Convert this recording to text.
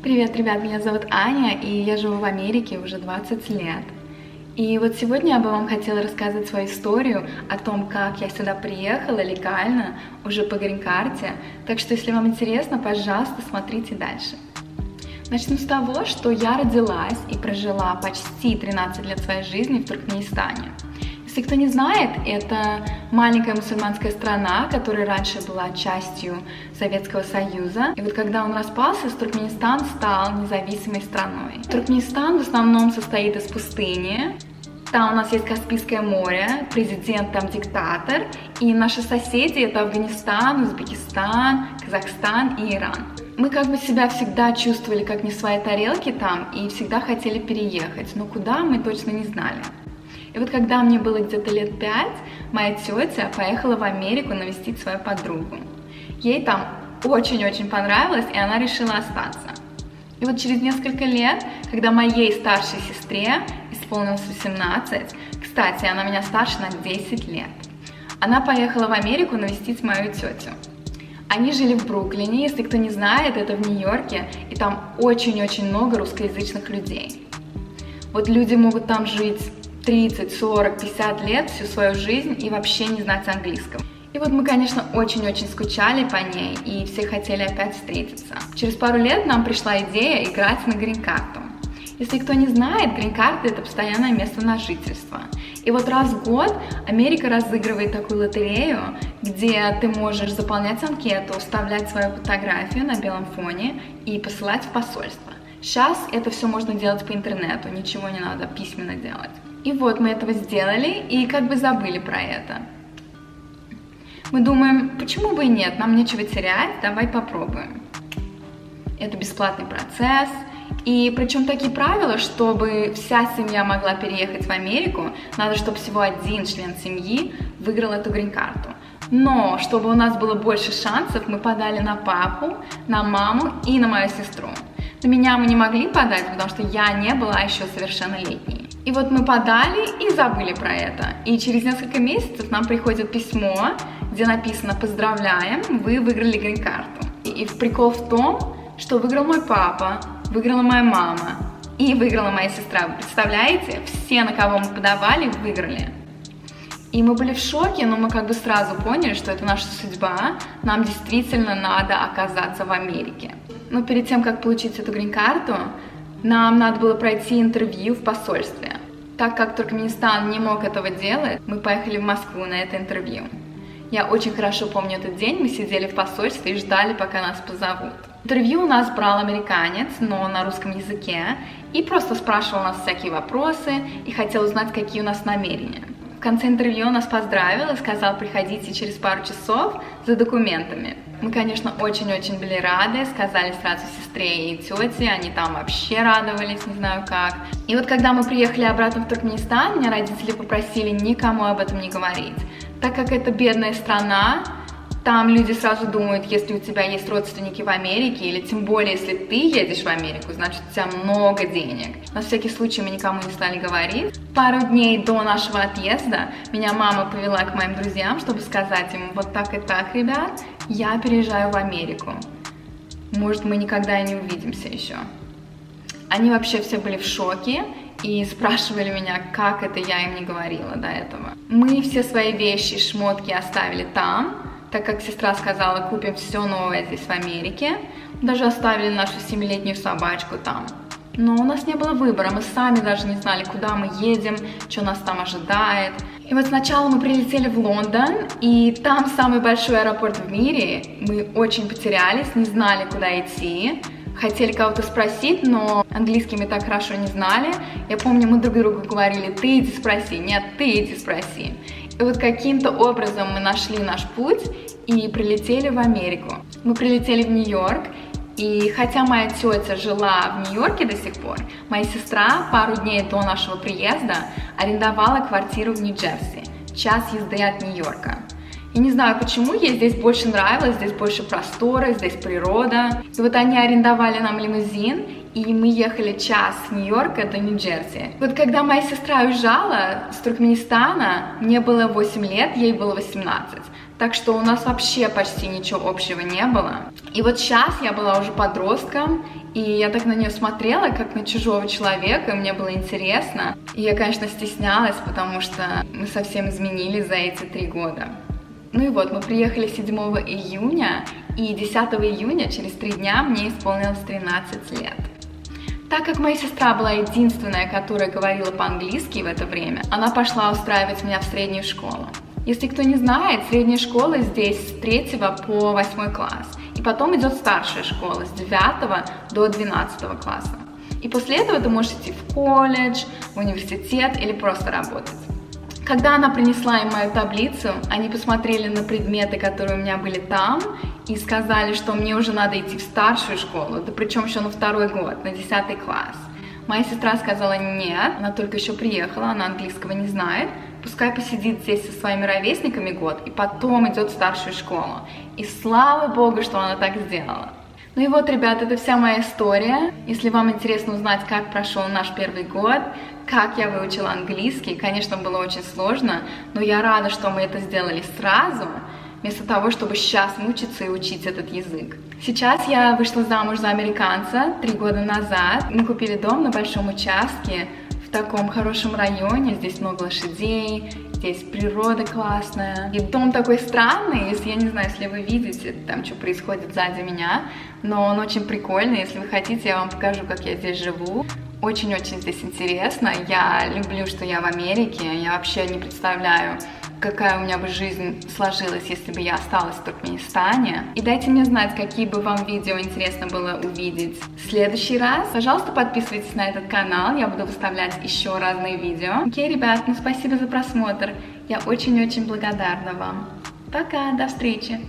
Привет, ребят, меня зовут Аня, и я живу в Америке уже 20 лет. И вот сегодня я бы вам хотела рассказать свою историю о том, как я сюда приехала легально, уже по грин-карте. Так что, если вам интересно, пожалуйста, смотрите дальше. Начну с того, что я родилась и прожила почти 13 лет своей жизни в Туркменистане. Если кто не знает, это маленькая мусульманская страна, которая раньше была частью Советского Союза. И вот когда он распался, Туркменистан стал независимой страной. Туркменистан в основном состоит из пустыни. Там у нас есть Каспийское море, президент там диктатор. И наши соседи это Афганистан, Узбекистан, Казахстан и Иран. Мы как бы себя всегда чувствовали как не в своей тарелке там и всегда хотели переехать, но куда мы точно не знали. И вот когда мне было где-то лет 5, моя тетя поехала в Америку навестить свою подругу. Ей там очень-очень понравилось, и она решила остаться. И вот через несколько лет, когда моей старшей сестре исполнилось 18, кстати, она меня старше на 10 лет, она поехала в Америку навестить мою тетю. Они жили в Бруклине, если кто не знает, это в Нью-Йорке, и там очень-очень много русскоязычных людей. Вот люди могут там жить 30, 40, 50 лет, всю свою жизнь и вообще не знать английского. И вот мы, конечно, очень-очень скучали по ней и все хотели опять встретиться. Через пару лет нам пришла идея играть на грин-карту. Если кто не знает, грин-карта — это постоянное место на жительство. И вот раз в год Америка разыгрывает такую лотерею, где ты можешь заполнять анкету, вставлять свою фотографию на белом фоне и посылать в посольство. Сейчас это все можно делать по интернету, ничего не надо письменно делать. И вот мы этого сделали и как бы забыли про это. Мы думаем, почему бы и нет, нам нечего терять, давай попробуем. Это бесплатный процесс. И причем такие правила, чтобы вся семья могла переехать в Америку, надо, чтобы всего один член семьи выиграл эту грин-карту. Но чтобы у нас было больше шансов, мы подали на папу, на маму и на мою сестру. На меня мы не могли подать, потому что я не была еще совершеннолетней. И вот мы подали и забыли про это. И через несколько месяцев нам приходит письмо, где написано: «Поздравляем, вы выиграли грин-карту». И прикол в том, что выиграл мой папа, выиграла моя мама и выиграла моя сестра. Вы представляете? Все, на кого мы подавали, выиграли. И мы были в шоке, но мы как бы сразу поняли, что это наша судьба, нам действительно надо оказаться в Америке. Но перед тем, как получить эту грин-карту, нам надо было пройти интервью в посольстве. Так как Туркменистан не мог этого делать, мы поехали в Москву на это интервью. Я очень хорошо помню этот день, мы сидели в посольстве и ждали, пока нас позовут. Интервью у нас брал американец, но на русском языке, и просто спрашивал нас всякие вопросы и хотел узнать, какие у нас намерения. В конце интервью он нас поздравил и сказал: приходите через пару часов за документами. Мы, конечно, очень-очень были рады, сказали сразу сестре и тете, они там вообще радовались, не знаю как. И вот когда мы приехали обратно в Туркменистан, меня родители попросили никому об этом не говорить, так как это бедная страна. Там люди сразу думают, если у тебя есть родственники в Америке, или тем более, если ты едешь в Америку, значит, у тебя много денег. На всякий случай мы никому не стали говорить. Пару дней до нашего отъезда меня мама повела к моим друзьям, чтобы сказать им: вот так и так, ребят, я переезжаю в Америку. Может, мы никогда и не увидимся еще. Они вообще все были в шоке и спрашивали меня, как это я им не говорила до этого. Мы все свои вещи, шмотки оставили там, так как сестра сказала: купим все новое здесь в Америке. Даже оставили нашу 7-летнюю собачку там. Но у нас не было выбора, мы сами даже не знали, куда мы едем, что нас там ожидает. И вот сначала мы прилетели в Лондон, и там самый большой аэропорт в мире. Мы очень потерялись, не знали, куда идти. Хотели кого-то спросить, но английский мы так хорошо не знали. Я помню, мы друг другу говорили: ты иди спроси, нет, ты иди спроси. И вот каким-то образом мы нашли наш путь и прилетели в Америку. Мы прилетели в Нью-Йорк, и хотя моя тетя жила в Нью-Йорке до сих пор, моя сестра пару дней до нашего приезда арендовала квартиру в Нью-Джерси, час езды от Нью-Йорка. Я не знаю, почему ей здесь больше нравилось, здесь больше простора, здесь природа. И вот они арендовали нам лимузин, и мы ехали час с Нью-Йорка до Нью-Джерси. Вот когда моя сестра уезжала с Туркменистана, мне было 8 лет, ей было 18. Так что у нас вообще почти ничего общего не было. И вот сейчас я была уже подростком, И я так на нее смотрела, как на чужого человека, и мне было интересно. И я, конечно, стеснялась, потому что мы совсем изменились за эти 3 года. Ну и вот, мы приехали 7 июня, и 10 июня, через 3 дня, мне исполнилось 13 лет. Так как моя сестра была единственная, которая говорила по-английски в это время, она пошла устраивать меня в среднюю школу. Если кто не знает, средняя школа здесь с 3 по 8 класс. И потом идет старшая школа с 9 до 12 класса. И после этого ты можешь идти в колледж, в университет или просто работать. Когда она принесла им мою таблицу, они посмотрели на предметы, которые у меня были там, и сказали, что мне уже надо идти в старшую школу, да причем еще на 2-й год, на 10 класс. Моя сестра сказала нет, она только еще приехала, она английского не знает, пускай посидит здесь со своими ровесниками год, и потом идет в старшую школу. И слава богу, что она так сделала. Ну и вот, ребят, это вся моя история. Если вам интересно узнать, как прошел наш 1-й год, как я выучила английский, конечно, было очень сложно, но я рада, что мы это сделали сразу, вместо того, чтобы сейчас мучиться и учить этот язык. Сейчас я вышла замуж за американца 3 года назад. Мы купили дом на большом участке, в таком хорошем районе, здесь много лошадей, здесь природа классная. И дом такой странный, если я не знаю, если вы видите, там что происходит сзади меня, но он очень прикольный. Если вы хотите, я вам покажу, как я здесь живу. Очень-очень здесь интересно. Я люблю, что я в Америке. Я вообще не представляю, какая у меня бы жизнь сложилась, если бы я осталась в Туркменистане. И дайте мне знать, какие бы вам видео интересно было увидеть в следующий раз. Пожалуйста, подписывайтесь на этот канал, я буду выставлять еще разные видео. Окей, ребят, ну спасибо за просмотр. Я очень-очень благодарна вам. Пока, до встречи!